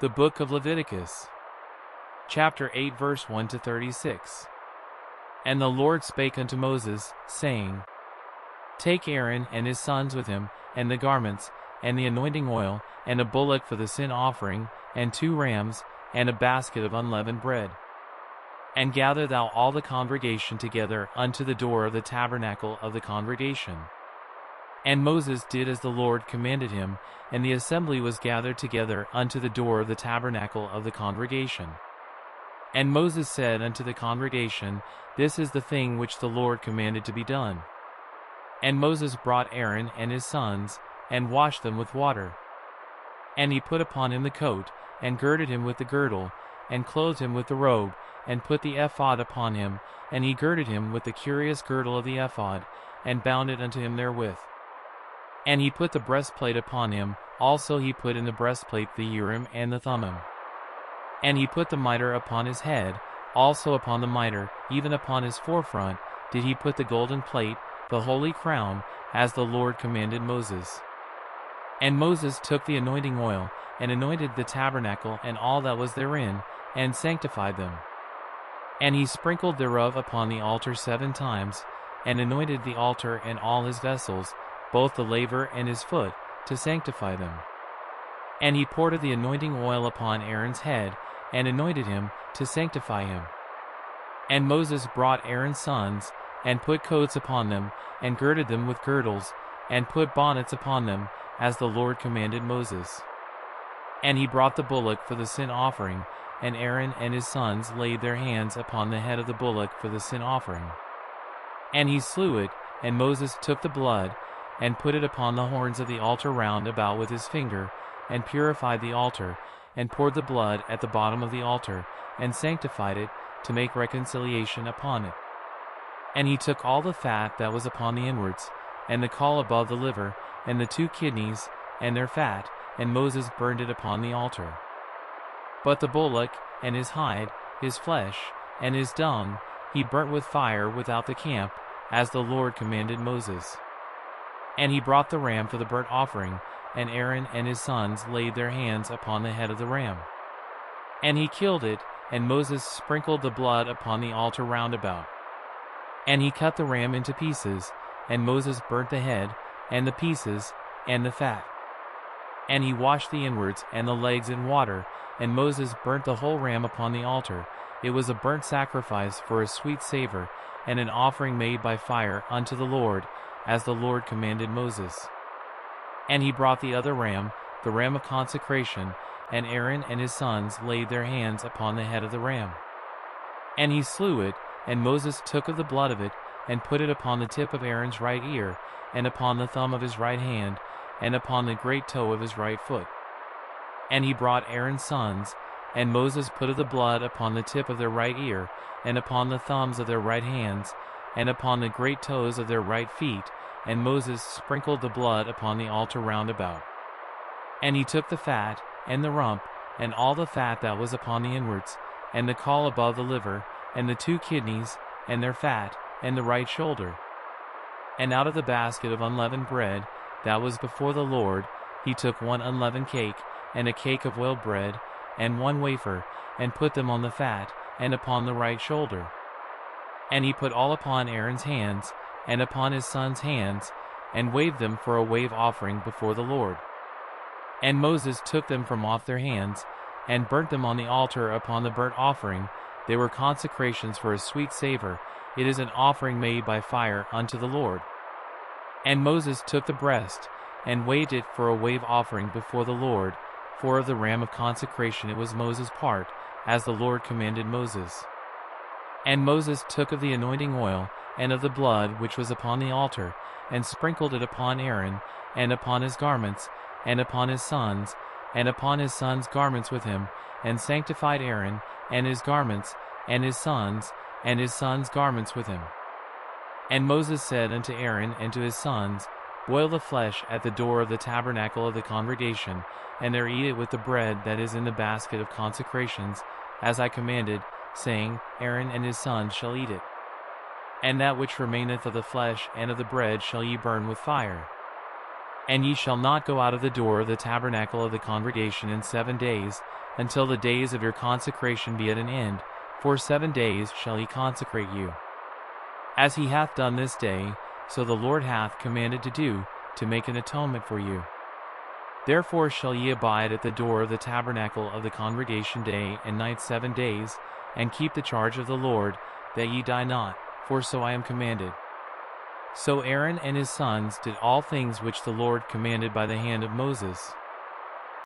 The book of Leviticus, chapter 8, verse 1 to 36. And the Lord spake unto Moses, saying, Take Aaron and his sons with him, and the garments, and the anointing oil, and a bullock for the sin offering, and 2 rams, and a basket of unleavened bread. And gather thou all the congregation together unto the door of the tabernacle of the congregation. And Moses did as the Lord commanded him, and the assembly was gathered together unto the door of the tabernacle of the congregation. And Moses said unto the congregation, This is the thing which the Lord commanded to be done. And Moses brought Aaron and his sons, and washed them with water. And he put upon him the coat, and girded him with the girdle, and clothed him with the robe, and put the ephod upon him, and he girded him with the curious girdle of the ephod, and bound it unto him therewith. And he put the breastplate upon him, also he put in the breastplate the Urim and the Thummim. And he put the mitre upon his head, also upon the mitre, even upon his forefront, did he put the golden plate, the holy crown, as the Lord commanded Moses. And Moses took the anointing oil, and anointed the tabernacle and all that was therein, and sanctified them. And he sprinkled thereof upon the altar 7 times, and anointed the altar and all his vessels, both the laver and his foot, to sanctify them. And he poured of the anointing oil upon Aaron's head, and anointed him, to sanctify him. And Moses brought Aaron's sons, and put coats upon them, and girded them with girdles, and put bonnets upon them, as the Lord commanded Moses. And he brought the bullock for the sin offering, and Aaron and his sons laid their hands upon the head of the bullock for the sin offering. And he slew it, and Moses took the blood, and put it upon the horns of the altar round about with his finger, and purified the altar, and poured the blood at the bottom of the altar, and sanctified it, to make reconciliation upon it. And he took all the fat that was upon the inwards, and the caul above the liver, and the 2 kidneys, and their fat, and Moses burned it upon the altar. But the bullock, and his hide, his flesh, and his dung, he burnt with fire without the camp, as the Lord commanded Moses. And he brought the ram for the burnt offering, and Aaron and his sons laid their hands upon the head of the ram. And he killed it, and Moses sprinkled the blood upon the altar round about. And he cut the ram into pieces, and Moses burnt the head, and the pieces, and the fat. And he washed the inwards and the legs in water, and Moses burnt the whole ram upon the altar. It was a burnt sacrifice for a sweet savor, and an offering made by fire unto the Lord, as the Lord commanded Moses. And he brought the other ram, the ram of consecration, and Aaron and his sons laid their hands upon the head of the ram. And he slew it, and Moses took of the blood of it, and put it upon the tip of Aaron's right ear, and upon the thumb of his right hand, and upon the great toe of his right foot. And he brought Aaron's sons, and Moses put of the blood upon the tip of their right ear, and upon the thumbs of their right hands, and upon the great toes of their right feet, and Moses sprinkled the blood upon the altar round about. And he took the fat, and the rump, and all the fat that was upon the inwards, and the caul above the liver, and the 2 kidneys, and their fat, and the right shoulder. And out of the basket of unleavened bread, that was before the Lord, he took 1 unleavened cake, and a cake of oiled bread, and 1 wafer, and put them on the fat, and upon the right shoulder. And he put all upon Aaron's hands, and upon his sons' hands, and waved them for a wave offering before the Lord. And Moses took them from off their hands, and burnt them on the altar upon the burnt offering. They were consecrations for a sweet savor. It is an offering made by fire unto the Lord. And Moses took the breast, and waved it for a wave offering before the Lord, for of the ram of consecration it was Moses' part, as the Lord commanded Moses. And Moses took of the anointing oil, and of the blood which was upon the altar, and sprinkled it upon Aaron, and upon his garments, and upon his sons, and upon his sons' garments with him, and sanctified Aaron, and his garments, and his sons' garments with him. And Moses said unto Aaron and to his sons, Boil the flesh at the door of the tabernacle of the congregation, and there eat it with the bread that is in the basket of consecrations, as I commanded, saying, Aaron and his sons shall eat it. And that which remaineth of the flesh and of the bread shall ye burn with fire. And ye shall not go out of the door of the tabernacle of the congregation in 7 days, until the days of your consecration be at an end. For 7 days shall he consecrate you. As he hath done this day, so the Lord hath commanded to do, to make an atonement for you. Therefore shall ye abide at the door of the tabernacle of the congregation day and night 7 days, and keep the charge of the Lord, that ye die not, for so I am commanded. So Aaron and his sons did all things which the Lord commanded by the hand of Moses.